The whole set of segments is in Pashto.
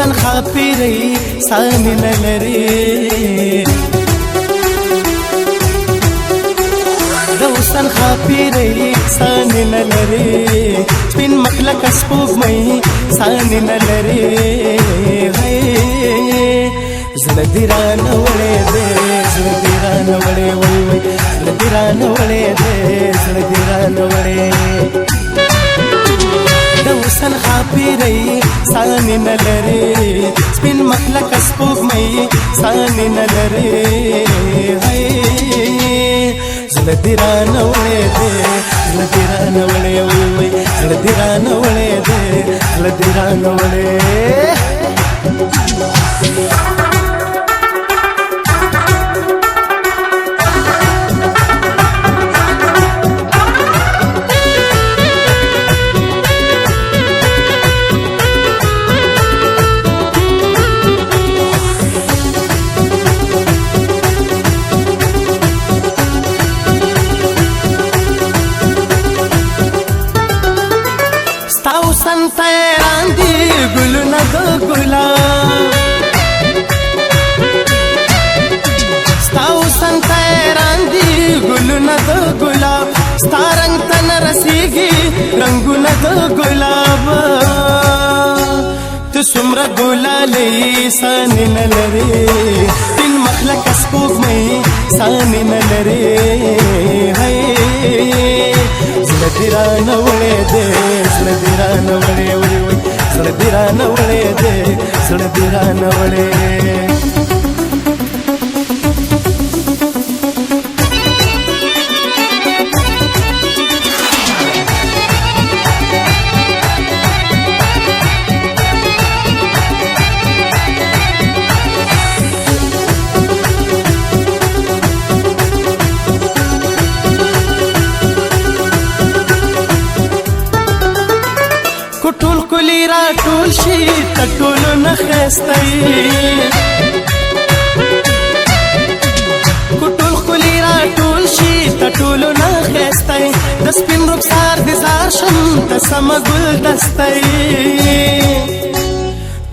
دوسن خاپیری سانی نلری دوسن خاپیری سانی نلری سپین مخلق سپوږ مې سانی نلری زړه دې رانه وړې دې زړه دې رانه وړې وای وای زړه دې رانه وړې دې زړه دې رانه وړې دوسن خاپیری سانی نلری سپین مخلق سپوږ مې سانی نلری زړه دې رانه وړې دې زړه دې رانه وړې وای وای زړه دې رانه وړې دې زړه دې رانه وړې تیران دی گلونا دو گلاب ستاو سن تیران دی گلونا دو گلاب ستا رنگ تن رسیگی رنگونا دو گلاب تو سمرا گلالی سانی نلری تین مخلق سپوږ مې سانی نلری زړه دې رانه وړې دې زړه دې رانه وړې وړې وای زړه دې رانه وړې دې زړه دې رانه وړې ټول کلی را ټول شي ته ټول نه خستای ټول کلی را ټول شي ته ټول نه خستای د سپین رخسار دي زار شم ته سم ګل دستای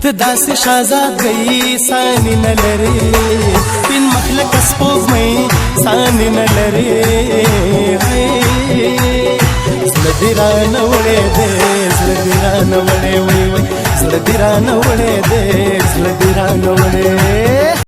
ته داسې شازاد گئی سانی نلری سپین مخلق سپوږ مې سانی نلری زړه دې رانه وړې دې زړه دې رانه وړې وای وای زړه دې رانه وړې دې زړه دې رانه وړې